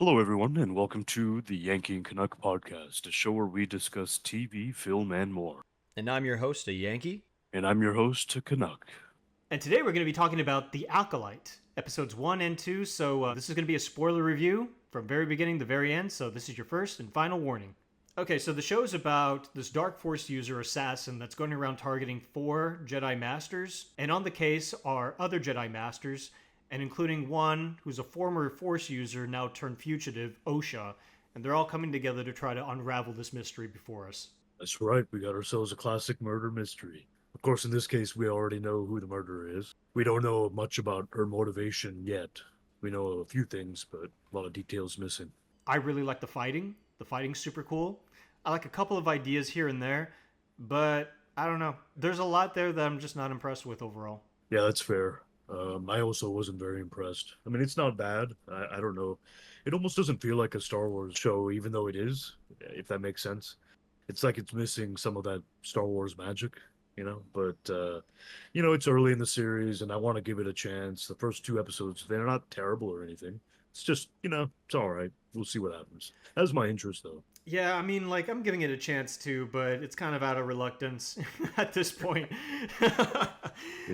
Hello, everyone, and welcome to the Yankee and Canuck podcast, a show where we discuss TV, film, and more. And I'm your host, a Yankee. And I'm your host, Canuck. And today we're going to be talking about The Acolyte, episodes 1 and 2. So this is going to be a spoiler review from very beginning to very end. So this is your first and final warning. Okay, so the show is about this Dark Force user assassin that's going around targeting 4 Jedi Masters. And on the case are other Jedi Masters, and including one who's a former Force user now turned fugitive, Osha. And they're all coming together to try to unravel this mystery before us. That's right, we got ourselves a classic murder mystery. Of course, in this case, we already know who the murderer is. We don't know much about her motivation yet. We know a few things, but a lot of details missing. I really like the fighting. The fighting's super cool. I like a couple of ideas here and there, but I don't know. There's a lot there that I'm just not impressed with overall. Yeah, that's fair. I also wasn't very impressed. I mean, it's not bad. I don't know. It almost doesn't feel like a Star Wars show, even though it is, if that makes sense. It's like it's missing some of that Star Wars magic, but it's early in the series and I want to give it a chance. The first two episodes, they're not terrible or anything. It's just, it's all right. We'll see what happens. That's my interest though. Yeah, I mean, like, I'm giving it a chance too, but it's kind of out of reluctance at this point. Yeah,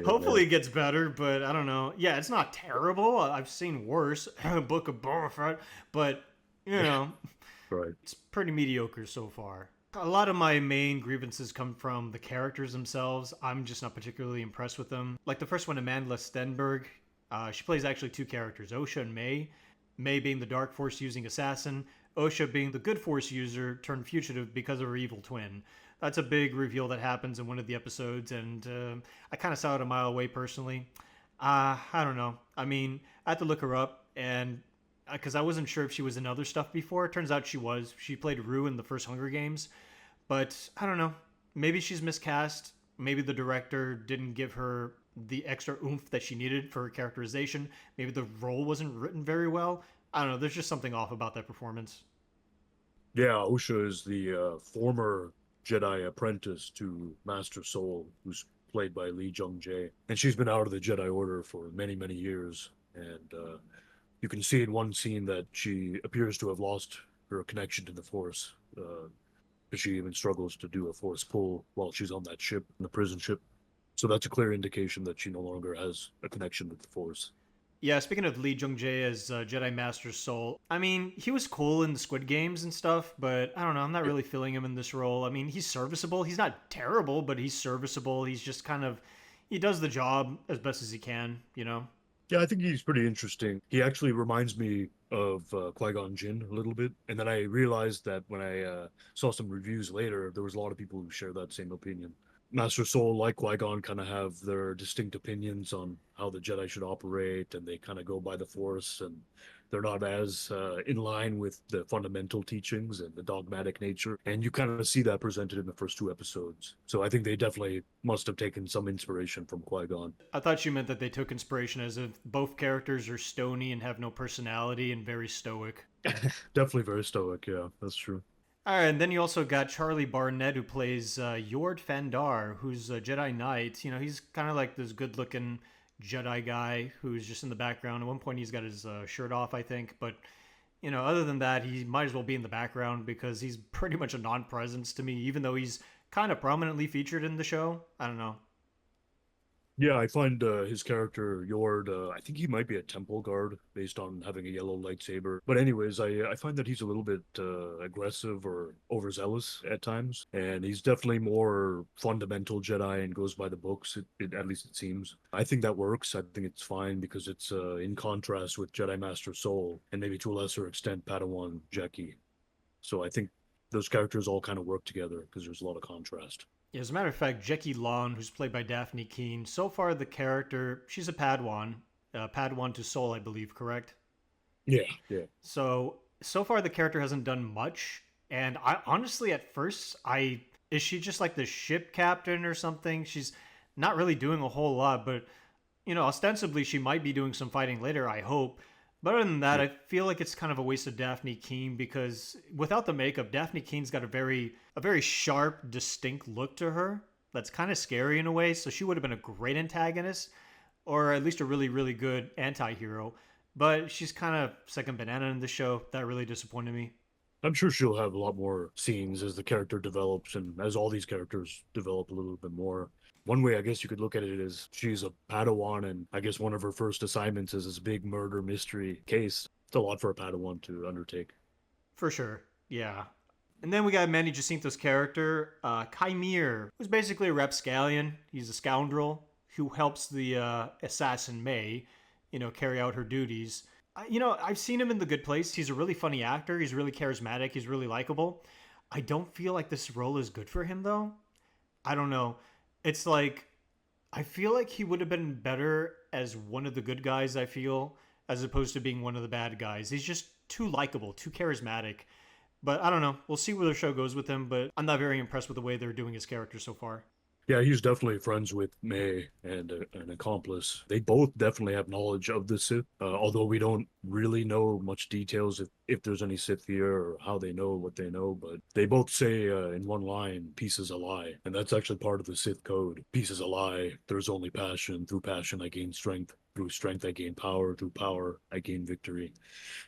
Hopefully it gets better, but I don't know. Yeah, it's not terrible. I've seen worse. Book of Boba Fett, but, you know, right. it's pretty mediocre so far. A lot of my main grievances come from the characters themselves. I'm just not particularly impressed with them. Like the first one, Amanda Stenberg, she plays actually two characters, Osha and May. May being the Dark Force using assassin, Osha being the Good Force user turned fugitive because of her evil twin. That's a big reveal that happens in one of the episodes, and I kind of saw it a mile away personally. I don't know. I mean, I had to look her up, and because I wasn't sure if she was in other stuff before. It turns out she was. She played Rue in the first Hunger Games, but I don't know. Maybe she's miscast. Maybe the director didn't give her the extra oomph that she needed for her characterization. Maybe the role wasn't written very well. I don't know. There's just something off about that performance. Yeah, Osha is the former Jedi apprentice to Master Soul, who's played by Lee Jung Jae. And she's been out of the Jedi Order for many, many years. And you can see in one scene that she appears to have lost her connection to the Force. Because she even struggles to do a Force pull while she's on that ship, the prison ship. So that's a clear indication that she no longer has a connection with the Force. Yeah, speaking of Lee Jung Jae as Jedi Master Soul, I mean, he was cool in the Squid Games and stuff, but I don't know, I'm not really feeling him in this role. I mean, he's serviceable. He's not terrible, but he's serviceable. He's just kind of, he does the job as best as he can, you know? Yeah, I think he's pretty interesting. He actually reminds me of Qui-Gon Jinn a little bit. And then I realized that when I saw some reviews later, there was a lot of people who share that same opinion. Master Soul, like Qui-Gon, kind of have their distinct opinions on how the Jedi should operate, and they kind of go by the Force, and they're not as in line with the fundamental teachings and the dogmatic nature. And you kind of see that presented in the first two episodes. So I think they definitely must have taken some inspiration from Qui-Gon. I thought you meant that they took inspiration as if both characters are stony and have no personality and very stoic. Definitely very stoic, yeah, that's true. All right, and then you also got Charlie Barnett, who plays Yord Fandar, who's a Jedi Knight. You know, he's kind of like this good-looking Jedi guy who's just in the background. At one point, he's got his shirt off, I think. But, you know, other than that, he might as well be in the background because he's pretty much a non-presence to me, even though he's kind of prominently featured in the show. I don't know. Yeah, I find his character Yord. I think he might be a temple guard based on having a yellow lightsaber. But anyways, I find that he's a little bit aggressive or overzealous at times, and he's definitely more fundamental Jedi and goes by the books. At least it seems. I think that works. I think it's fine because it's in contrast with Jedi Master Soul and maybe to a lesser extent Padawan Jackie. So I think those characters all kind of work together because there's a lot of contrast. Yeah, as a matter of fact, Jackie Long, who's played by Daphne Keene, so far the character, she's a Padawan. Padawan to Soul, I believe, correct? Yeah, yeah. So far the character hasn't done much, and I honestly at first I is she just like the ship captain or something? She's not really doing a whole lot, but you know, ostensibly she might be doing some fighting later, I hope. But other than that, I feel like it's kind of a waste of Daphne Keene because without the makeup, Daphne Keene's got a very sharp, distinct look to her that's kind of scary in a way. So she would have been a great antagonist, or at least a really, really good anti-hero. But she's kind of second banana in the show. That really disappointed me. I'm sure she'll have a lot more scenes as the character develops and as all these characters develop a little bit more. One way I guess you could look at it is she's a Padawan, and I guess one of her first assignments is this big murder mystery case. It's a lot for a Padawan to undertake. For sure. Yeah. And then we got Manny Jacinto's character, Chimere, who's basically a rapscallion. He's a scoundrel who helps the assassin May, carry out her duties. I've seen him in The Good Place. He's a really funny actor. He's really charismatic. He's really likable. I don't feel like this role is good for him, though. I don't know. It's like, I feel like he would have been better as one of the good guys, I feel, as opposed to being one of the bad guys. He's just too likable, too charismatic. But I don't know. We'll see where the show goes with him, but I'm not very impressed with the way they're doing his character so far. Yeah, he's definitely friends with May and an accomplice. They both definitely have knowledge of the Sith, although we don't really know much details if there's any Sith here or how they know what they know. But they both say in one line, peace is a lie. And that's actually part of the Sith code. Peace is a lie. There's only passion. Through passion, I gain strength. Through strength, I gain power. Through power, I gain victory.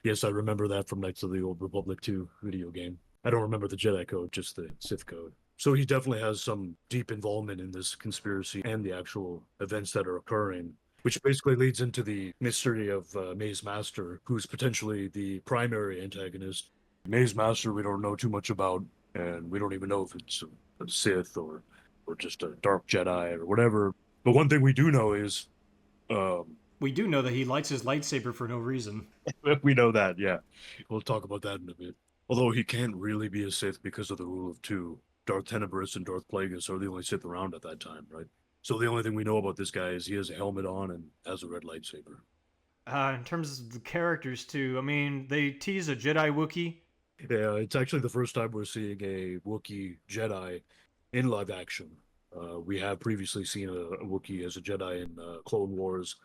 Yes, I remember that from Knights of the Old Republic 2 video game. I don't remember the Jedi code, just the Sith code. So he definitely has some deep involvement in this conspiracy and the actual events that are occurring, which basically leads into the mystery of May's Master, who's potentially the primary antagonist. May's Master, we don't know too much about, and we don't even know if it's a Sith or just a dark Jedi or whatever. But one thing we do know is We do know that he lights his lightsaber for no reason. we know that, yeah. We'll talk about that in a bit. Although he can't really be a Sith because of the rule of two. Darth Tenebrous and Darth Plagueis are the only Sith around at that time, right? So the only thing we know about this guy is he has a helmet on and has a red lightsaber. In terms of the characters, too, I mean, they tease a Jedi Wookiee. Yeah, it's actually the first time we're seeing a Wookiee Jedi in live action. We have previously seen a Wookiee as a Jedi in Clone Wars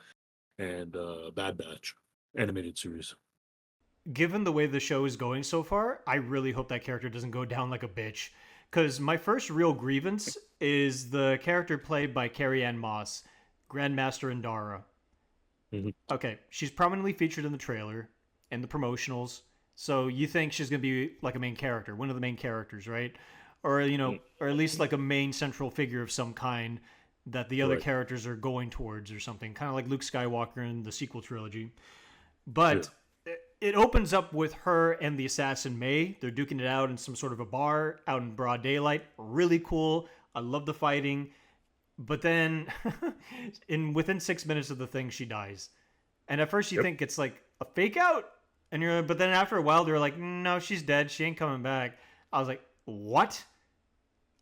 and Bad Batch animated series. Given the way the show is going so far, I really hope that character doesn't go down like a bitch. Because my first real grievance is the character played by Carrie-Anne Moss, Grandmaster Indara. Mhm. Okay, she's prominently featured in the trailer and the promotionals, so you think she's going to be like a main character, one of the main characters, right? Or, or at least like a main central figure of some kind that the other Right. characters are going towards or something, kind of like Luke Skywalker in the sequel trilogy. But it opens up with her and the assassin May. They're duking it out in some sort of a bar out in broad daylight. Really cool. I love the fighting. But then within 6 minutes of the thing, she dies. And at first you think it's like a fake out. But then after a while they're like, no, she's dead. She ain't coming back. I was like, what?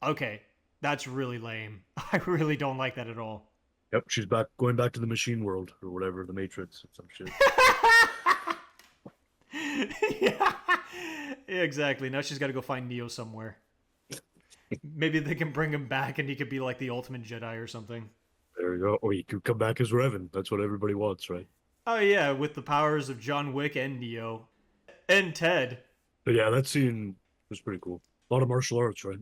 Okay. That's really lame. I really don't like that at all. Yep, she's going back to the machine world or whatever, the Matrix or some shit. Yeah, exactly. Now she's got to go find Neo somewhere. Maybe they can bring him back and he could be like the ultimate Jedi or something. There you go. Or you could come back as Revan. That's what everybody wants, right? Oh, yeah, with the powers of John Wick and Neo. And Ted. But yeah, that scene was pretty cool. A lot of martial arts, right?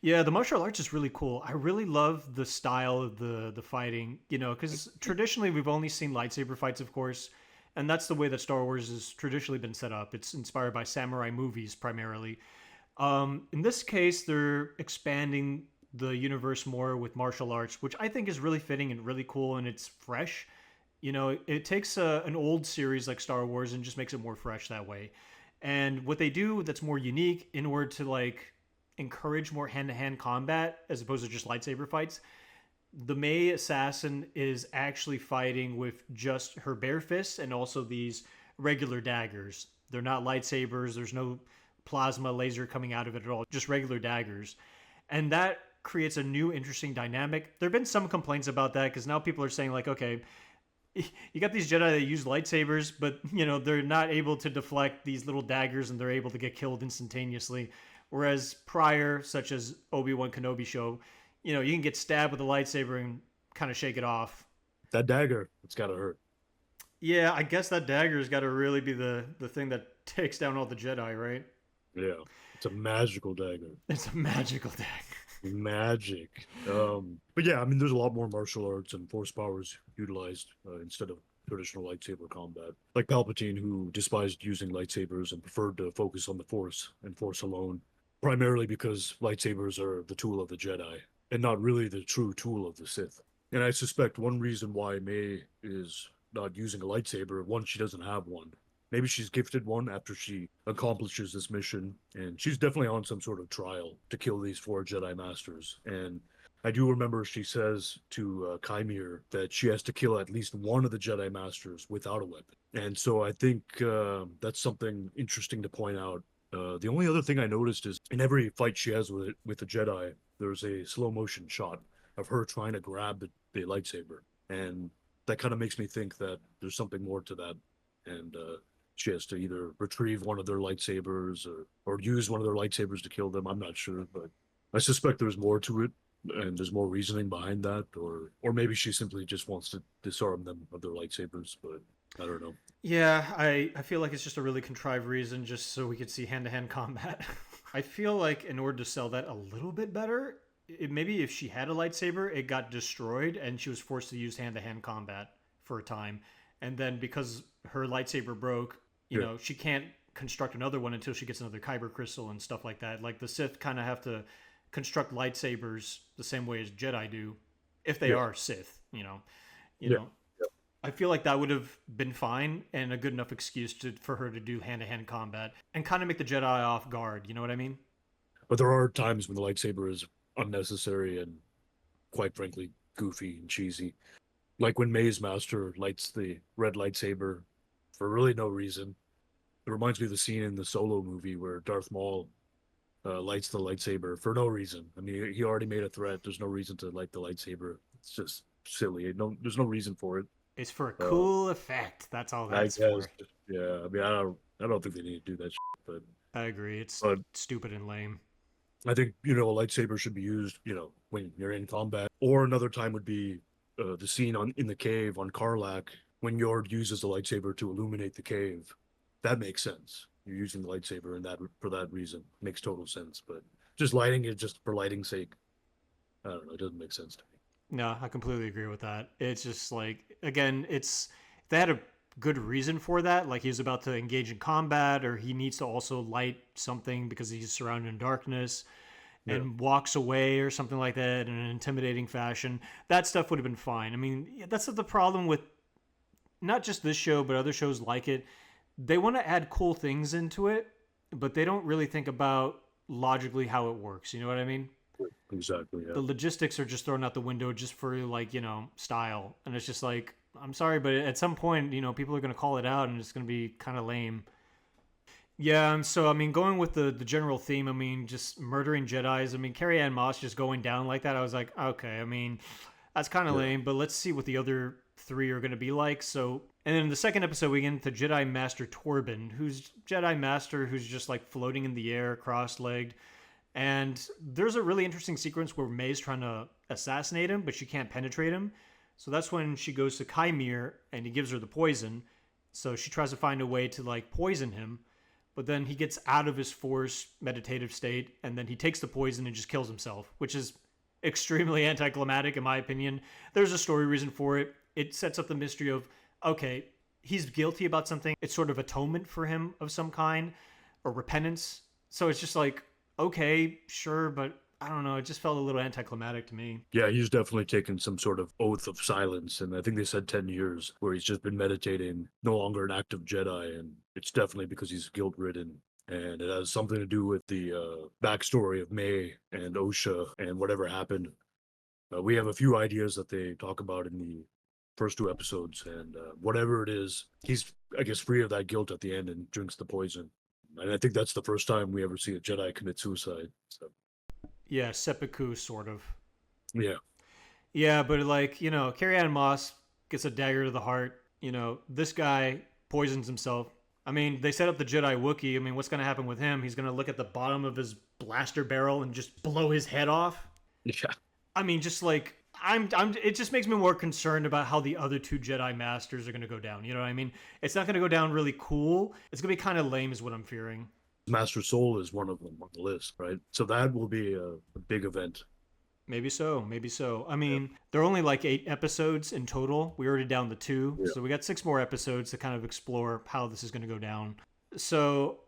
Yeah, the martial arts is really cool. I really love the style of the fighting, because traditionally we've only seen lightsaber fights, of course, and that's the way that Star Wars has traditionally been set up. It's inspired by samurai movies primarily. In this case, they're expanding the universe more with martial arts, which I think is really fitting and really cool, and it's fresh. It takes an old series like Star Wars and just makes it more fresh that way. And what they do that's more unique in order to encourage more hand-to-hand combat as opposed to just lightsaber fights, the May assassin is actually fighting with just her bare fists and also these regular daggers. They're not lightsabers. There's no plasma laser coming out of it at all, just regular daggers. And that creates a new interesting dynamic. There have been some complaints about that because now people are saying okay, you got these Jedi that use lightsabers, but they're not able to deflect these little daggers and they're able to get killed instantaneously. Whereas prior, such as Obi-Wan Kenobi show, you can get stabbed with a lightsaber and kind of shake it off. That dagger, it's gotta hurt. Yeah, I guess that dagger's got to really be the thing that takes down all the Jedi, right? Yeah, it's a magical dagger. It's a magical dagger. Magic. But yeah, I mean, there's a lot more martial arts and force powers utilized instead of traditional lightsaber combat. Like Palpatine, who despised using lightsabers and preferred to focus on the Force and Force alone, primarily because lightsabers are the tool of the Jedi and not really the true tool of the Sith. And I suspect one reason why May is not using a lightsaber, one, she doesn't have one. Maybe she's gifted one after she accomplishes this mission, and she's definitely on some sort of trial to kill these 4 Jedi Masters. And I do remember she says to Kymir that she has to kill at least one of the Jedi Masters without a weapon. And so I think that's something interesting to point out. The only other thing I noticed is in every fight she has with the Jedi, there's a slow motion shot of her trying to grab the lightsaber, and that kind of makes me think that there's something more to that, and she has to either retrieve one of their lightsabers or use one of their lightsabers to kill them. I'm not sure, but I suspect there's more to it, and there's more reasoning behind that, or maybe she simply just wants to disarm them of their lightsabers, but I don't know. Yeah, I feel like it's just a really contrived reason just so we could see hand-to-hand combat. I feel like in order to sell that a little bit better, maybe if she had a lightsaber, it got destroyed and she was forced to use hand-to-hand combat for a time. And then because her lightsaber broke, you Yeah. know, she can't construct another one until she gets another kyber crystal and stuff like that. Like the Sith kind of have to construct lightsabers the same way as Jedi do, if they Yeah. are Sith, you Yeah. know. I feel like that would have been fine and a good enough excuse for her to do hand-to-hand combat and kind of make the Jedi off guard. You know what I mean? But there are times when the lightsaber is unnecessary and, quite frankly, goofy and cheesy. Like when Maze Master lights the red lightsaber for really no reason. It reminds me of the scene in the Solo movie where Darth Maul lights the lightsaber for no reason. I mean, he already made a threat. There's no reason to light the lightsaber. It's just silly. There's no reason for it. It's for a Uh, cool effect. That's all I that's guess, for. yeah. I mean, I don't think they need to do that, I agree. It's but stupid and lame. I think a lightsaber should be used, when you're in combat. Or another time would be the scene in the cave on Karlak when Yord uses the lightsaber to illuminate the cave. That makes sense. You're using the lightsaber, and that for that reason makes total sense. But just lighting it just for lighting's sake, I don't know. It doesn't make sense to me. No, I completely agree with that. It's just like, again, they had a good reason for that. Like he's about to engage in combat, or he needs to also light something because he's surrounded in darkness Yeah. and walks away or something like that in an intimidating fashion. That stuff would have been fine. I mean, that's the problem with not just this show, but other shows like it. They want to add cool things into it, but they don't really think about logically how it works. You know what I mean? Exactly. Yeah. The logistics are just thrown out the window just for like style, and it's just like, I'm sorry, but at some point people are going to call it out and it's going to be kind of lame. Yeah, and so I mean, going with the general theme, I mean, just murdering Jedis. I mean, Carrie Ann Moss just going down like that, I was like, okay, I mean, that's kind of Yeah. lame, but let's see what the other 3 are going to be like. So, and then in the second episode, we get into Jedi Master Torben, who's Jedi Master, who's just like floating in the air, cross-legged. And there's a really interesting sequence where May's trying to assassinate him, but she can't penetrate him. So that's when she goes to Kymir and he gives her the poison. So she tries to find a way to like poison him, but then he gets out of his force meditative state and then he takes the poison and just kills himself, which is extremely anticlimactic in my opinion. There's a story reason for it. It sets up the mystery of, okay, he's guilty about something. It's sort of atonement for him of some kind or repentance. So it's just like, okay, sure, but I don't know. It just felt a little anticlimactic to me. Yeah, he's definitely taken some sort of oath of silence, and I think they said 10 years, where he's just been meditating, no longer an active Jedi, and it's definitely because he's guilt-ridden, and it has something to do with the backstory of May and Osha and whatever happened. We have a few ideas that they talk about in the first 2 episodes, and whatever it is, he's, I guess, free of that guilt at the end and drinks the poison. And I think that's the first time we ever see a Jedi commit suicide. So, Yeah, seppuku, sort of. yeah. Yeah, but like, Carrie Ann Moss gets a dagger to the heart. This guy poisons himself. I mean, they set up the Jedi Wookiee. I mean, what's going to happen with him? He's going to look at the bottom of his blaster barrel and just blow his head off. Yeah. I mean, just like, it just makes me more concerned about how the other 2 Jedi Masters are going to go down. You know what I mean? It's not going to go down really cool. It's going to be kind of lame is what I'm fearing. Master Soul is one of them on the list, right? So that will be a big event. Maybe so. Maybe so. I mean, there are only like 8 episodes in total. We already down to 2, Yeah. so we got 6 more episodes to kind of explore how this is going to go down. So,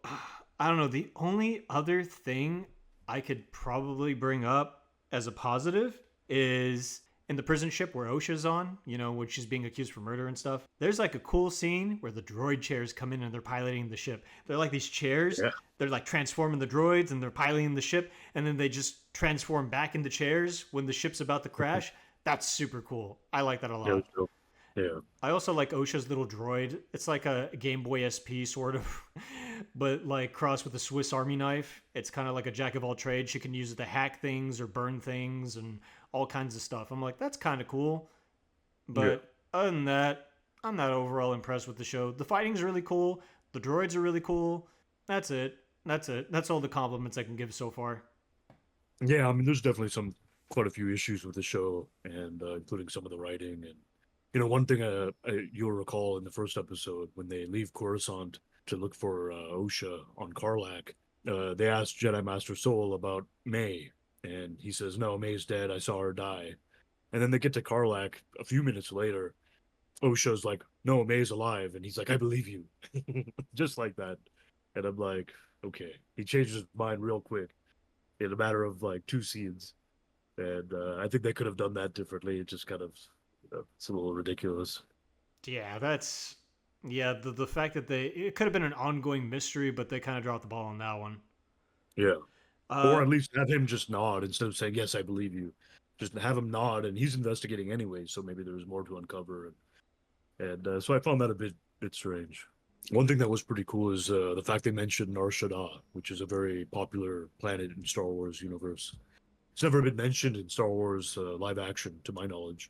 I don't know. The only other thing I could probably bring up as a positive is in the prison ship where Osha's on, when she's being accused for murder and stuff. There's like a cool scene where the droid chairs come in and they're piloting the ship. They're like these chairs. Yeah. They're like transforming the droids and they're piloting the ship, and then they just transform back into chairs when the ship's about to crash. That's super cool. I like that a Yeah. lot. So, yeah. I also like Osha's little droid. It's like a Game Boy SP sort of, but like crossed with a Swiss Army knife. It's kind of like a jack of all trades. She can use it to hack things or burn things and all kinds of stuff. I'm like, that's kind of cool. But other than that, I'm not overall impressed with the show. The fighting's really cool. The droids are really cool. That's it. That's it. That's all the compliments I can give so far. Yeah, I mean, there's definitely quite a few issues with the show, and including some of the writing. And one thing you'll recall in the first episode when they leave Coruscant to look for Osha on Karlak, they asked Jedi Master Soul about May, and he says, "No, May's dead. I saw her die." And then they get to Karlak a few minutes later. Osha's like, "No, May's alive," and he's like, "I believe you," just like that. And I'm like, okay, he changed his mind real quick in a matter of like 2 scenes. And I think they could have done that differently. It just kind of, it's a little ridiculous. Yeah, the fact that it could have been an ongoing mystery, but they kind of dropped the ball on that one. Yeah. Or Uh, at least have him just nod instead of saying, "Yes, I believe you." Just have him nod, and he's investigating anyway, so maybe there's more to uncover. And so I found that a bit strange. One thing that was pretty cool is the fact they mentioned Nar Shaddaa, which is a very popular planet in Star Wars universe. It's never been mentioned in Star Wars live action, to my knowledge,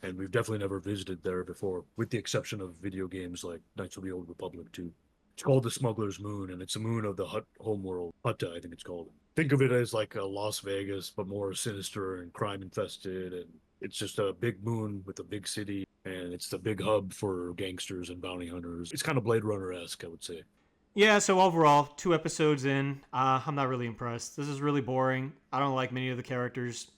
and we've definitely never visited there before, with the exception of video games like Knights of the Old Republic 2. It's called the Smuggler's Moon, and it's a moon of the Hutt homeworld. Hutta, I think it's called. Think of it as like a Las Vegas, but more sinister and crime infested, and it's just a big moon with a big city, and it's the big hub for gangsters and bounty hunters. It's kind of Blade Runner esque, I would say. yeah, so overall, 2 episodes in, I'm not really impressed. This is really boring. I don't like many of the characters.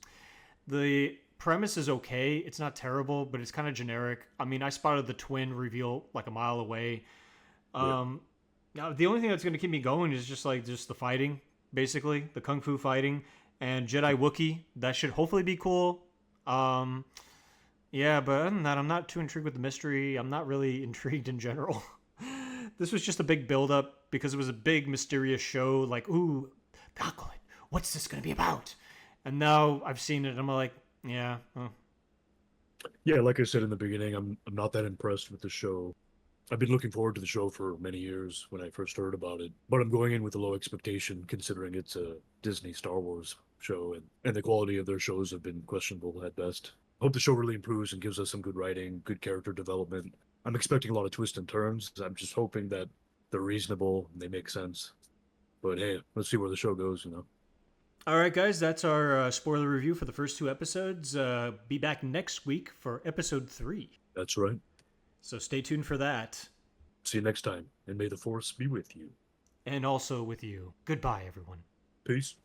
The premise is okay. It's not terrible, but it's kind of generic. I mean, I spotted the twin reveal like a mile away. Yeah. Now, the only thing that's going to keep me going is just the fighting, basically, the kung fu fighting and Jedi Wookiee. That should hopefully be cool. Um, yeah, but other than that, I'm not too intrigued with the mystery. I'm not really intrigued in general. This was just a big build-up because it was a big mysterious show. Like, ooh, the Acolyte. What's this going to be about? And now I've seen it. And I'm like, yeah. Yeah, like I said in the beginning, I'm not that impressed with the show. I've been looking forward to the show for many years when I first heard about it, but I'm going in with a low expectation considering it's a Disney Star Wars show, and the quality of their shows have been questionable at best. Hope the show really improves and gives us some good writing, good character development. I'm expecting a lot of twists and turns. I'm just hoping that they're reasonable and they make sense. But hey, let's see where the show goes. All right, guys, that's our spoiler review for the first 2 episodes. Be back next week for episode 3. That's right. So stay tuned for that. See you next time, and may the Force be with you. And also with you. Goodbye, everyone. Peace.